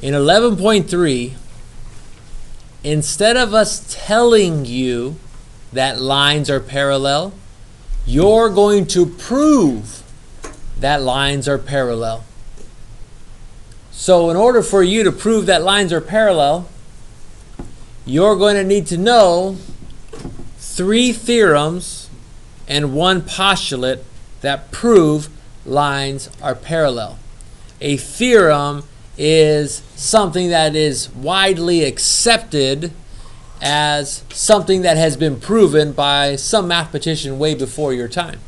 In 11.3, instead of us telling you that lines are parallel, you're going to prove that lines are parallel. So in order for you to prove that lines are parallel, you're going to need to know 3 theorems and 1 postulate that prove lines are parallel. A theorem is something that is widely accepted as something that has been proven by some mathematician way before your time.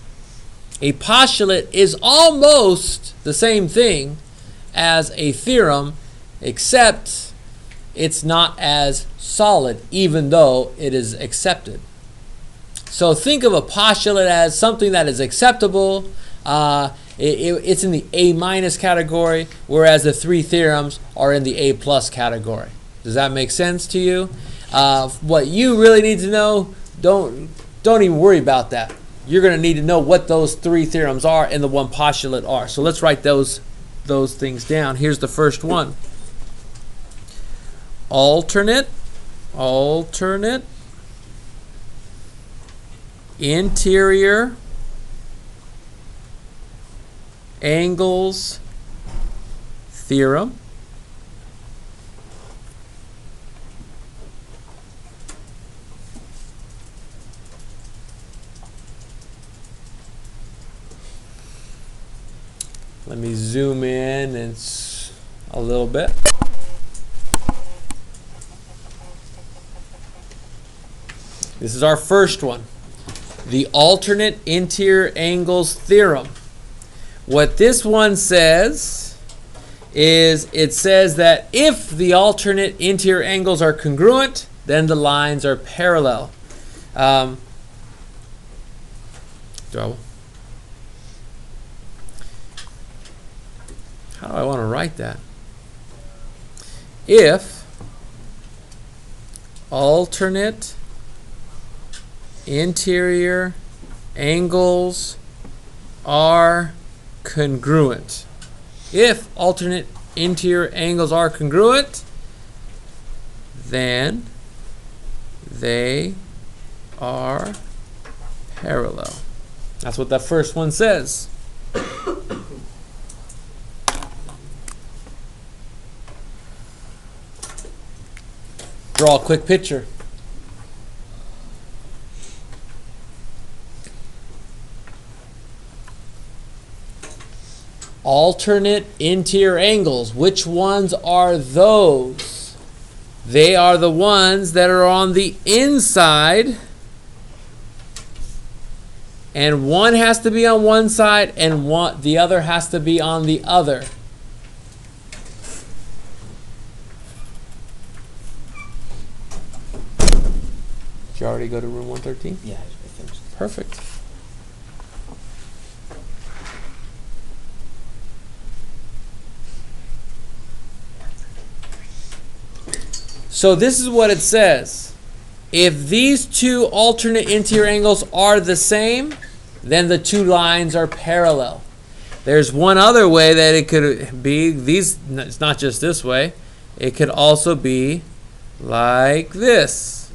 A postulate is almost the same thing as a theorem, except it's not as solid, even though it is accepted. So think of a postulate as something that is acceptable. It's in the A- category, whereas the 3 theorems are in the A+ category. Does that make sense to you? What you really need to know, don't even worry about that. You're going to need to know what those 3 theorems are and the 1 postulate are. So let's write those things down. Here's the first one. Alternate interior angles theorem. Let me zoom in a little bit. This is our first one. The alternate interior angles theorem. What this one says is it says that if the alternate interior angles are congruent, then the lines are parallel. How do I want to write that? If alternate interior angles are congruent. If alternate interior angles are congruent, then they are parallel. That's what that first one says. Draw a quick picture. Alternate interior angles. Which ones are those? They are the ones that are on the inside, and one has to be on one side and the other has to be on the other. Did you already go to room 113? Yeah, I finished. Perfect. So this is what it says. If these 2 alternate interior angles are the same, then the 2 lines are parallel. There's one other way that it could be. It's not just this way. It could also be like this,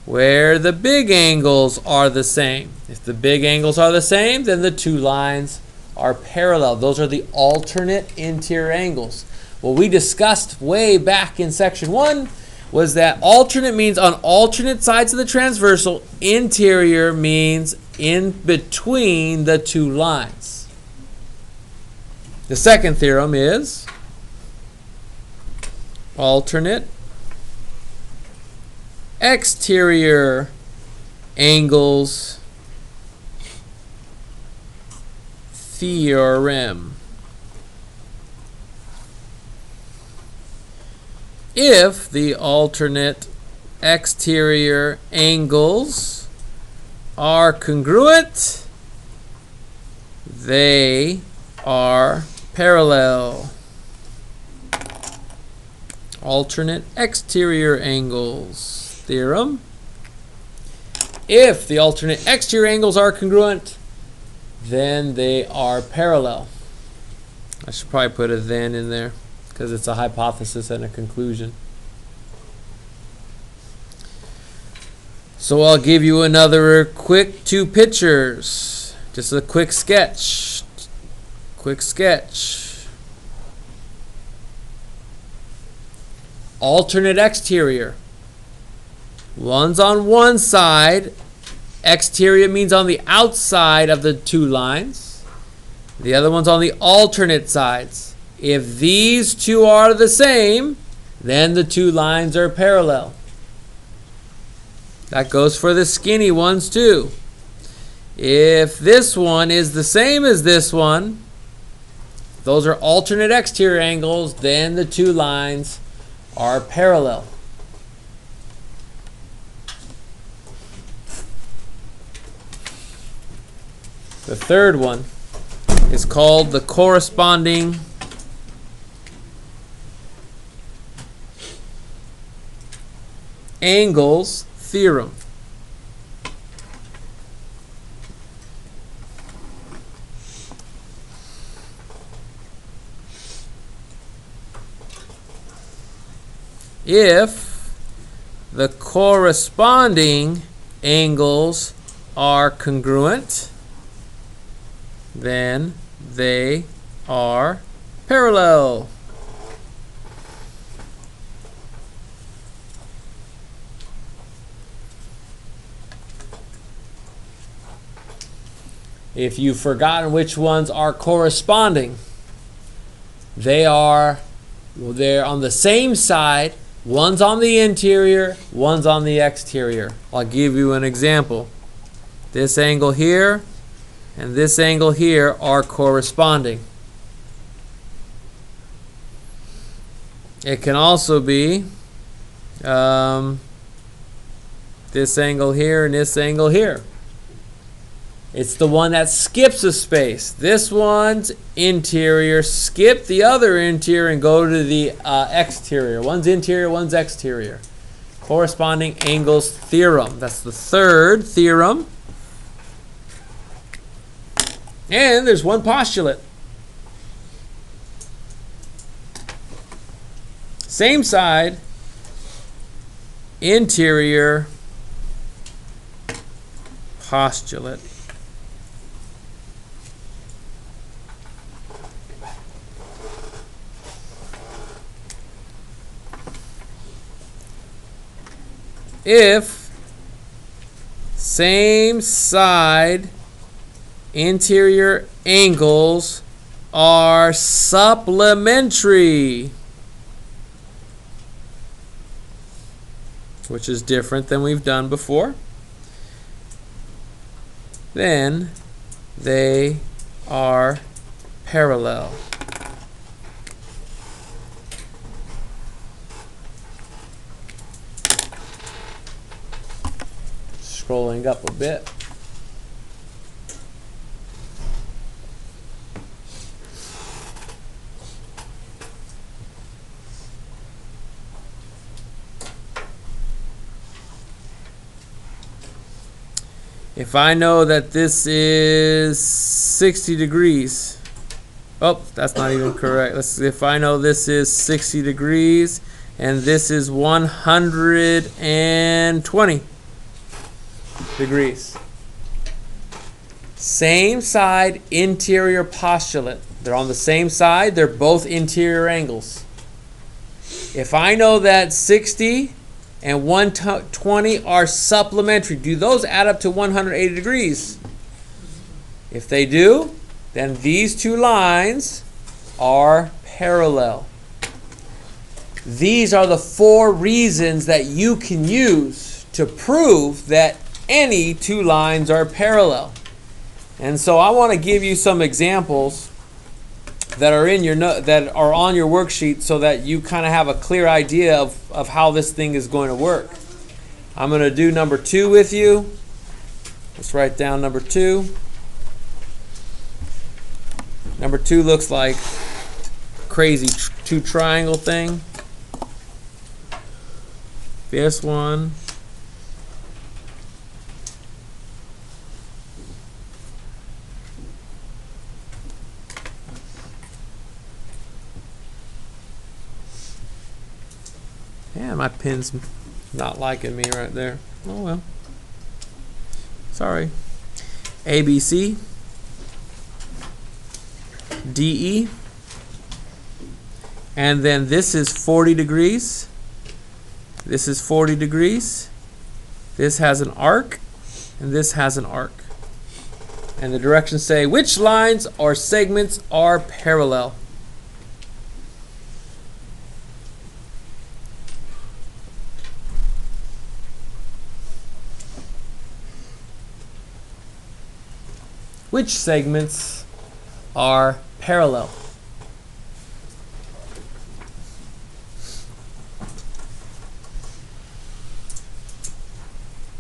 where the big angles are the same. If the big angles are the same, then the 2 lines are parallel. Those are the alternate interior angles. What we discussed way back in section 1 was that alternate means on alternate sides of the transversal. Interior means in between the 2 lines. The second theorem is alternate exterior angles theorem. If the alternate exterior angles are congruent, they are parallel. Alternate exterior angles theorem. If the alternate exterior angles are congruent, then they are parallel. I should probably put a then in there, because it's a hypothesis and a conclusion. So I'll give you another quick 2 pictures. Just a quick sketch. Quick sketch. Alternate exterior. One's on one side. Exterior means on the outside of the 2 lines. The other one's on the alternate sides. If these 2 are the same, then the 2 lines are parallel. That goes for the skinny ones too. If this one is the same as this one, those are alternate exterior angles, then the 2 lines are parallel. The third one is called the corresponding angles theorem. If the corresponding angles are congruent, then they are parallel. If you've forgotten which ones are corresponding, they're on the same side. One's on the interior, one's on the exterior. I'll give you an example. This angle here and this angle here are corresponding. It can also be this angle here and this angle here. It's the one that skips a space. This one's interior, skip the other interior and go to the exterior. One's interior, one's exterior. Corresponding angles theorem. That's the third theorem. And there's one postulate. Same side, interior postulate. If same side interior angles are supplementary, which is different than we've done before, then they are parallel. Scrolling up a bit. If I know that this is 60 degrees, oh, that's not even correct. If I know this is 60 degrees and this is 120 degrees. Same side interior postulate. They're on the same side. They're both interior angles. If I know that 60 and 120 are supplementary, do those add up to 180 degrees? If they do, then these 2 lines are parallel. These are the 4 reasons that you can use to prove that any 2 lines are parallel. And so I want to give you some examples that are in your that are on your worksheet so that you kind of have a clear idea of how this thing is going to work. I'm going to do number 2 with you. Let's write down number 2. Number 2 looks like crazy 2 triangle thing. This one. Yeah, my pen's not liking me right there. Oh well. Sorry. ABC, DE, and then this is 40 degrees. This is 40 degrees. This has an arc, and this has an arc. And the directions say which lines or segments are parallel. Which segments are parallel?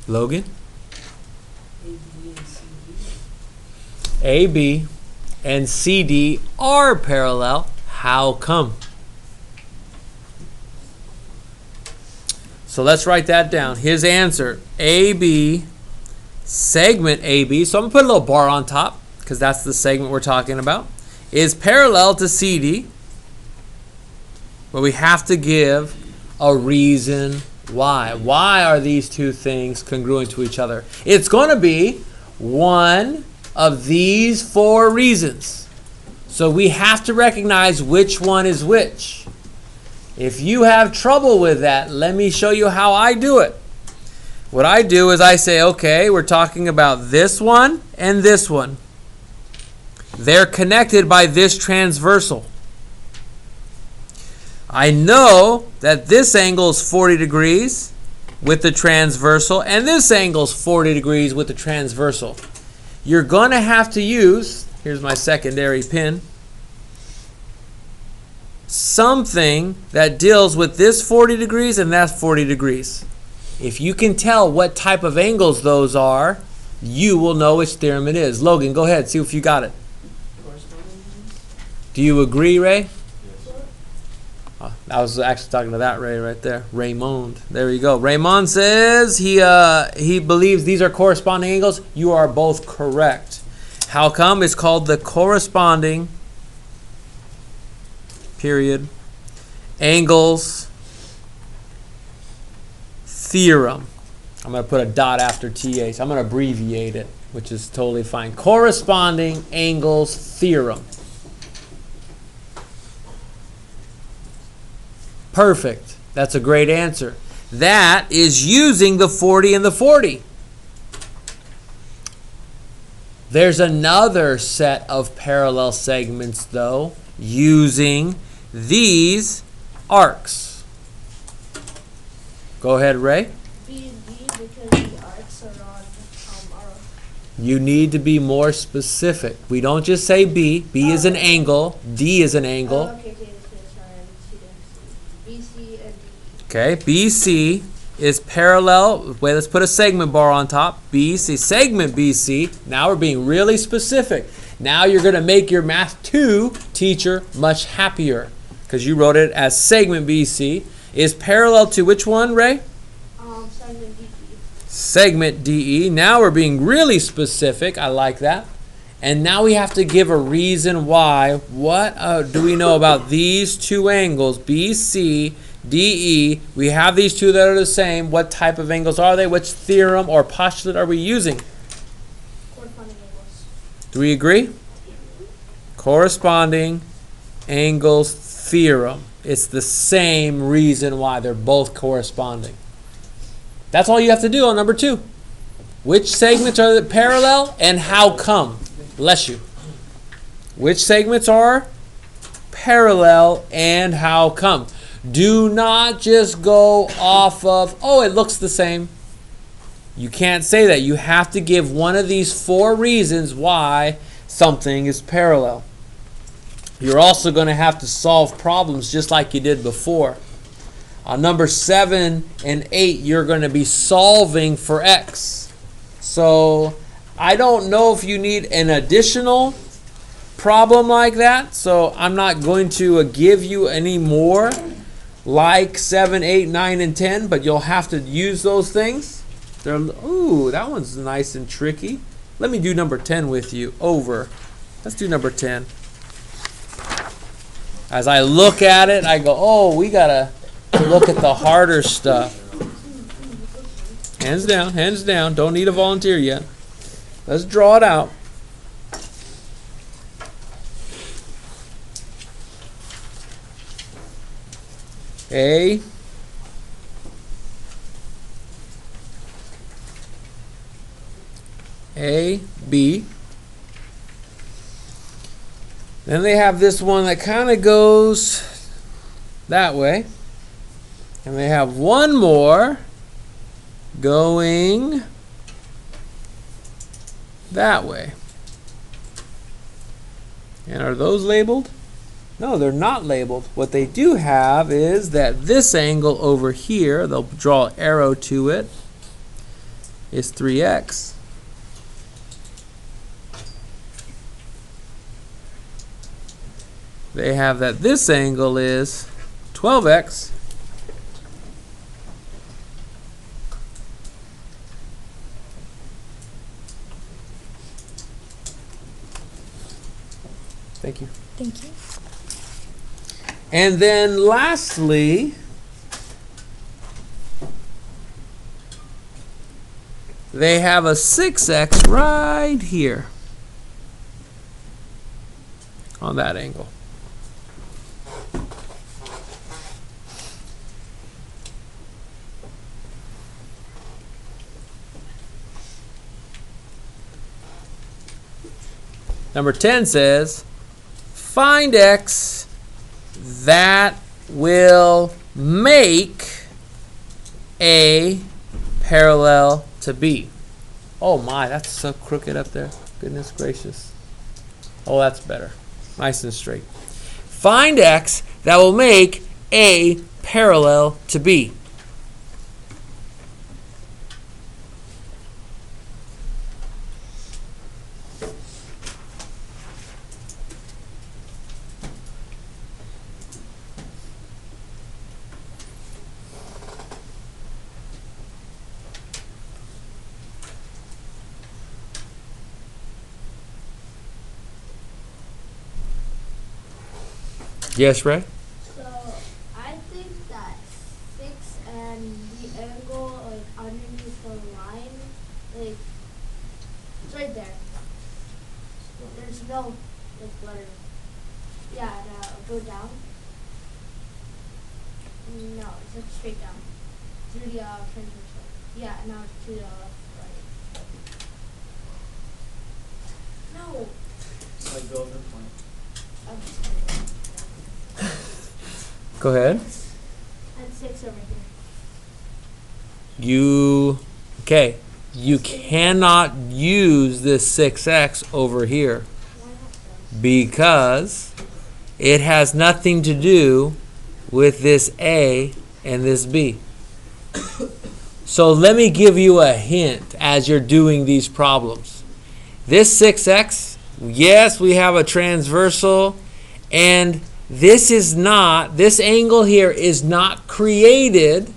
Logan? AB and CD are parallel. How come? So let's write that down. His answer, AB, segment AB, so I'm going to put a little bar on top because that's the segment we're talking about, is parallel to CD, but we have to give a reason why. Why are these two things congruent to each other? It's going to be one of these four reasons. So we have to recognize which one is which. If you have trouble with that, let me show you how I do it. What I do is I say, okay, we're talking about this one and this one. They're connected by this transversal. I know that this angle is 40 degrees with the transversal, and this angle is 40 degrees with the transversal. You're going to have to use, here's my secondary pin, something that deals with this 40 degrees and that 40 degrees. If you can tell what type of angles those are, you will know which theorem it is. Logan, go ahead, see if you got it. Do you agree, Ray? I was actually talking to that Ray right there. Raymond. There you go. Raymond says he believes these are corresponding angles. You are both correct. How come? It's called the corresponding period angles theorem. I'm going to put a dot after TH. I'm going to abbreviate it, which is totally fine. Corresponding angles theorem. Perfect. That's a great answer. That is using the 40 and the 40. There's another set of parallel segments, though, using these arcs. Go ahead, Ray. B and D because the arcs are on our... You need to be more specific. We don't just say B. B is an angle. D is an angle. Okay, BC and D. Okay, BC is parallel. Wait, let's put a segment bar on top. BC, segment BC. Now we're being really specific. Now you're going to make your Math 2 teacher much happier because you wrote it as segment BC is parallel to which one, Ray? Segment DE. Segment DE. Now we're being really specific. I like that. And now we have to give a reason why. What do we know about these two angles, BC, DE? We have these two that are the same. What type of angles are they? Which theorem or postulate are we using? Corresponding angles. Do we agree? Corresponding angles theorem. It's the same reason why they're both corresponding. That's all you have to do on number 2. Which segments are parallel and how come? Bless you. Which segments are parallel and how come? Do not just go off of, oh, it looks the same. You can't say that. You have to give one of these 4 reasons why something is parallel. You're also going to have to solve problems just like you did before. On number 7 and 8, you're going to be solving for x. So I don't know if you need an additional problem like that, so I'm not going to give you any more like 7, 8, 9, and 10, but you'll have to use those things. Ooh, that one's nice and tricky. Let me do number 10 with you. Over. Let's do number 10. As I look at it, I go, oh, we got to look at the harder stuff. Hands down, hands down. Don't need a volunteer yet. Let's draw it out. A, B. Then they have this one that kind of goes that way. And they have one more going that way. And are those labeled? No, they're not labeled. What they do have is that this angle over here, they'll draw an arrow to it, is 3x. They have that this angle is 12x. Thank you. Thank you. And then lastly, they have a 6x right here on that angle. Number 10 says, find x that will make A parallel to B. Oh my, that's so crooked up there. Goodness gracious. Oh, that's better. Nice and straight. Find x that will make A parallel to B. Yes, Ray? So I think that 6 and the angle like underneath the line, like it's right there. There's no like letter. Yeah, go down. No, it's like straight down through the transversal. Yeah, now to the right. No. Like build the point. I'm just kidding. Go ahead. And 6 over here. You cannot use this 6x over here Why not so? because it has nothing to do with this A and this B. So let me give you a hint as you're doing these problems. This 6x, yes, we have a transversal, and this angle here is not created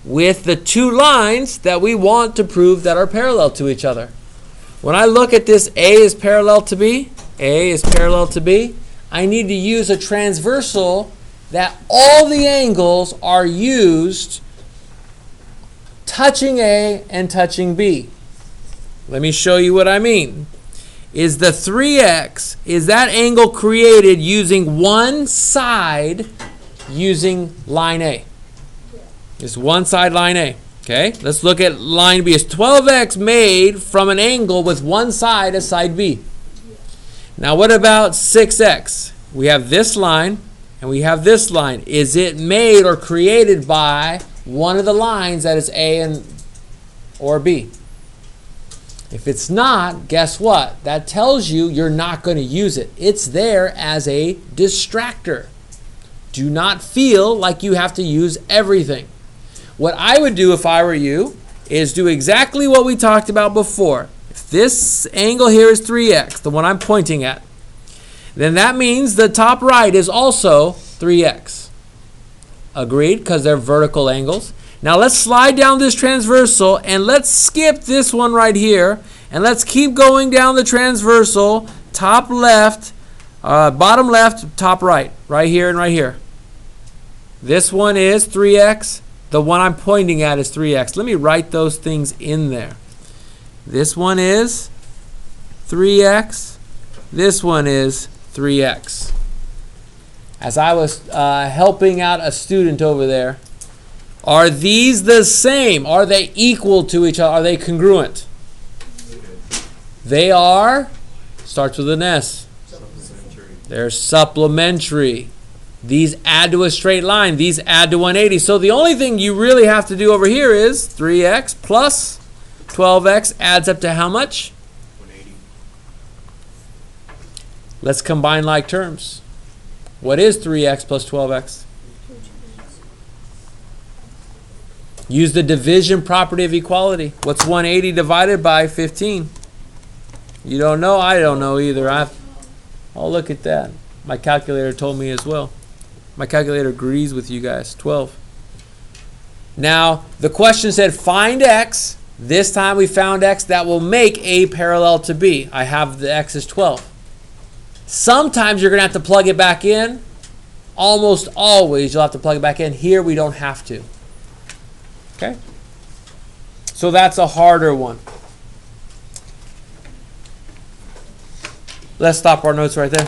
with the two lines that we want to prove that are parallel to each other. When I look at this A is parallel to B, A is parallel to B, I need to use a transversal that all the angles are used touching A and touching B. Let me show you what I mean. Is the 3x, is that angle created using one side using line A? It's one side line A. Okay, let's look at line B. Is 12x made from an angle with one side as side B? Now what about 6x? We have this line and we have this line. Is it made or created by one of the lines that is A or B? If it's not, guess what? That tells you you're not going to use it. It's there as a distractor. Do not feel like you have to use everything. What I would do if I were you is do exactly what we talked about before. If this angle here is 3x, the one I'm pointing at, then that means the top right is also 3x. Agreed? Because they're vertical angles. Now let's slide down this transversal and let's skip this one right here and let's keep going down the transversal, top left, bottom left, top right, right here and right here. This one is 3x. The one I'm pointing at is 3x. Let me write those things in there. This one is 3x. This one is 3x. As I was helping out a student over there, are these the same? Are they equal to each other? Are they congruent? They are, starts with an S. They're supplementary. These add to a straight line. These add to 180. So the only thing you really have to do over here is 3x plus 12x adds up to how much? 180. Let's combine like terms. What is 3x plus 12x? Use the division property of equality. What's 180 divided by 15? You don't know? I don't know either. Oh, look at that. My calculator told me as well. My calculator agrees with you guys. 12. Now, the question said find x. This time we found x that will make A parallel to B. I have the x is 12. Sometimes you're going to have to plug it back in. Almost always you'll have to plug it back in. Here we don't have to. Okay? So that's a harder one. Let's stop our notes right there.